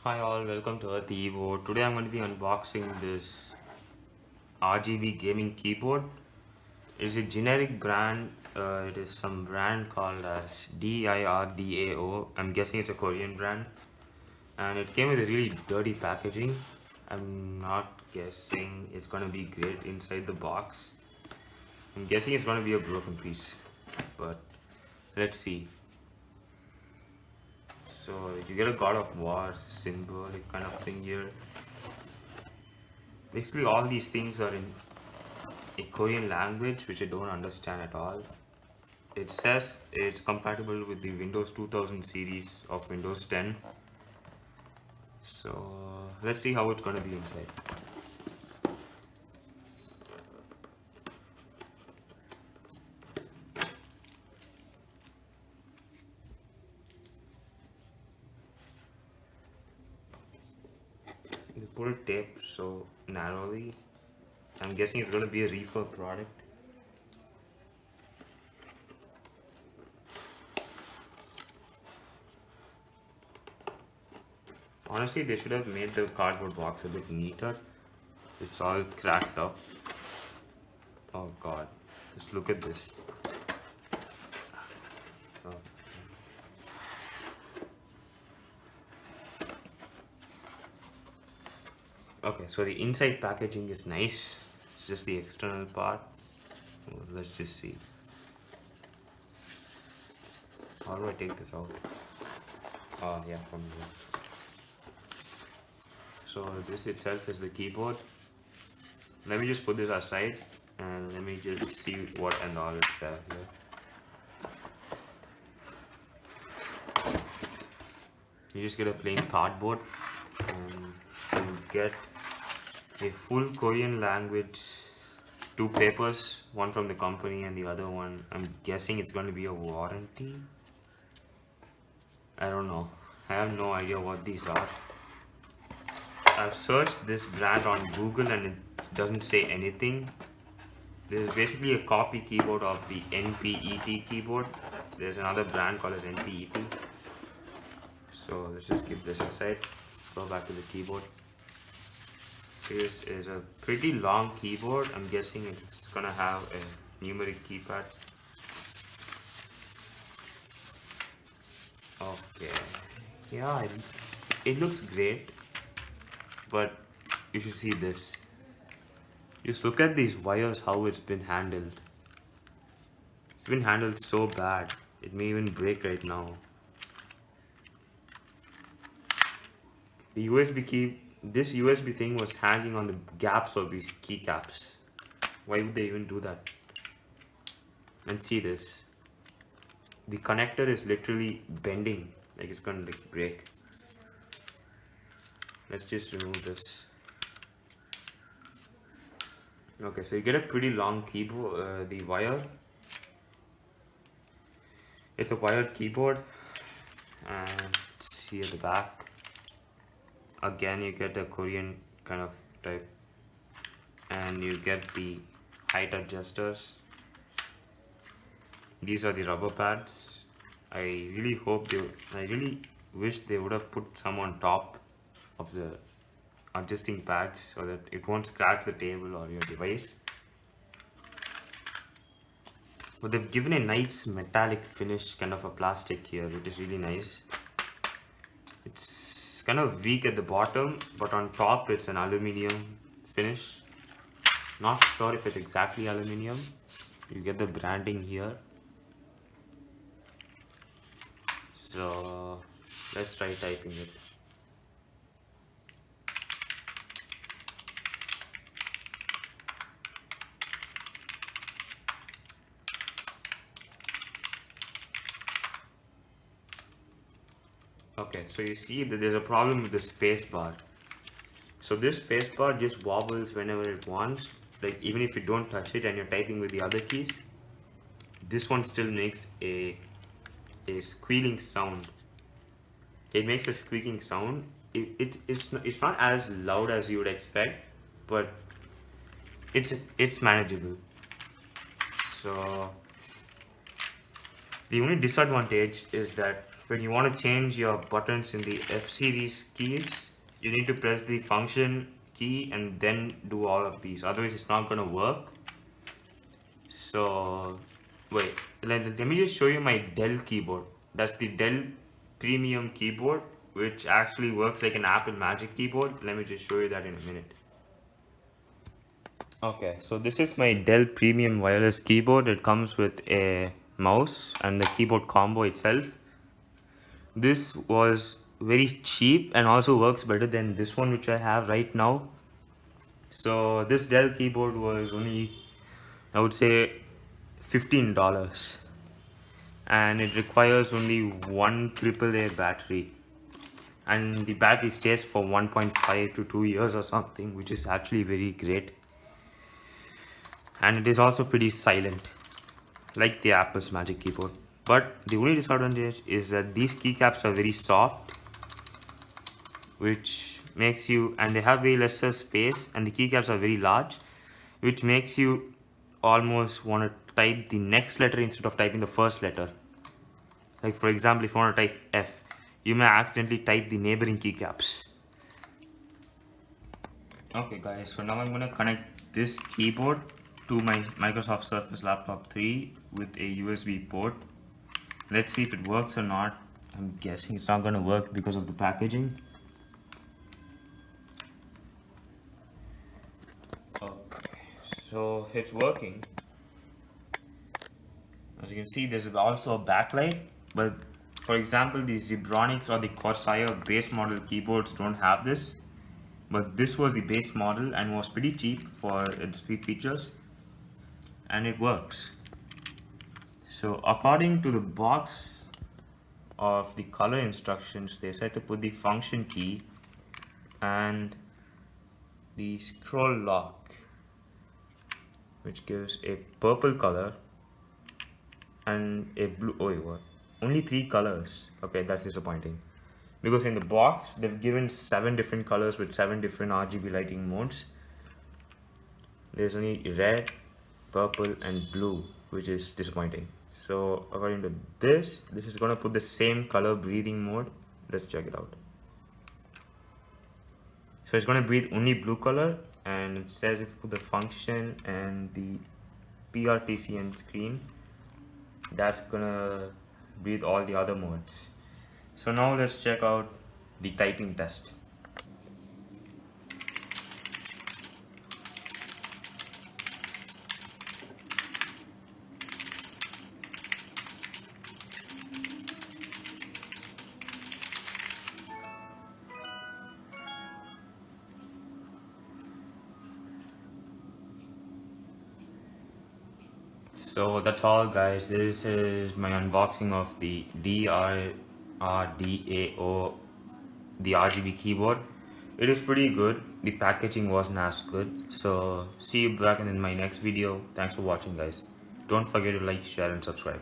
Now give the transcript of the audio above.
Hi all, welcome to Earth Evo. Today I'm going to be unboxing this RGB gaming keyboard. It's a generic brand. It is some brand called as DIRDAO. I'm guessing it's a Korean brand. And it came with a really dirty packaging. I'm not guessing it's going to be great inside the box. I'm guessing it's going to be a broken piece. But let's see. So you get a God of War symbolic kind of thing here. Basically all these things are in a Korean language which I don't understand at all. It says it's compatible with the Windows 2000 series of Windows 10. So let's see how it's going to be inside. They put it taped so narrowly. I'm guessing it's going to be a refurb product. Honestly, they should have made the cardboard box a bit neater. It's all cracked up. Oh god, just look at this. Oh. Okay, so the inside packaging is nice. It's just the external part. Well, let's just see. How do I take this out? Oh yeah, from here. So this itself is the keyboard. Let me just put this aside and let me just see what and all is there here. You just get a plain cardboard and you get a full Korean language, two papers, one from the company and the other one, I'm guessing it's going to be a warranty. I don't know. I have no idea what these are. I've searched this brand on Google and it doesn't say anything. This is basically a copy keyboard of the NPET keyboard. There's another brand called as NPET. So let's just keep this aside. Go back to the keyboard. This is a pretty long keyboard. I'm guessing it's gonna have a numeric keypad. Okay, yeah, it looks great, but you should see this. Just look at these wires, how it's been handled. It's been handled so bad, it may even break right now. The USB key, this USB thing was hanging on the gaps of these keycaps. Why would they even do that? And see this. The connector is literally bending, like it's gonna like break. Let's just remove this. Okay, so you get a pretty long keyboard, the wire. It's a wired keyboard, and see at the back. Again, you get a Korean kind of type, and you get the height adjusters. These are the rubber pads. I really wish they would have put some on top of the adjusting pads so that it won't scratch the table or your device. But they've given a nice metallic finish, kind of a plastic here, which is really nice. It's kind of weak at the bottom, but on top it's an aluminium finish. Not sure if it's exactly aluminium. You get the branding here. So let's try typing it. Okay, so you see that there's a problem with the space bar. So this space bar just wobbles whenever it wants. Like even if you don't touch it and you're typing with the other keys, this one still makes a squealing sound. It makes a squeaking sound. It's not as loud as you would expect, but it's manageable. So the only disadvantage is that when you want to change your buttons in the F series keys, you need to press the function key and then do all of these, otherwise it's not going to work. So wait, let me just show you my Dell keyboard. That's the Dell premium keyboard, which actually works like an Apple Magic keyboard. Let me just show you that in a minute. Okay, so this is my Dell premium wireless keyboard. It comes with a mouse and the keyboard combo itself. This was very cheap and also works better than this one which I have right now. So this Dell keyboard was only, I would say, $15, and it requires only one AAA battery, and the battery stays for 1.5 to 2 years or something, which is actually very great. And it is also pretty silent, like the Apple's Magic Keyboard. But the only disadvantage is that these keycaps are very soft, which makes you, and they have very lesser space, and the keycaps are very large, which makes you almost want to type the next letter instead of typing the first letter. Like for example, if you want to type F, you may accidentally type the neighboring keycaps. Okay guys, so now I'm going to connect this keyboard to my Microsoft Surface Laptop 3 with a USB port. Let's see if it works or not. I'm guessing it's not going to work because of the packaging. Okay, so it's working. As you can see, there's also a backlight, but for example, the Zebronics or the Corsair base model keyboards don't have this. But this was the base model and was pretty cheap for its features, and it works. So according to the box of the color instructions, they said to put the function key and the scroll lock, which gives a purple color and a blue. Oh, what? Only 3 colors. Okay, that's disappointing, because in the box they've given 7 different colors with 7 different RGB lighting modes. There's only red, purple and blue, which is disappointing. So according to this is going to put the same color breathing mode. Let's check it out. So it's going to breathe only blue color, and it says if you put the function and the PRTCN screen, that's gonna breathe all the other modes. So now let's check out the typing test. So that's all guys, this is my unboxing of the DIRDAO, the RGB keyboard. It is pretty good, the packaging wasn't as good. So see you back in my next video. Thanks for watching guys. Don't forget to like, share and subscribe.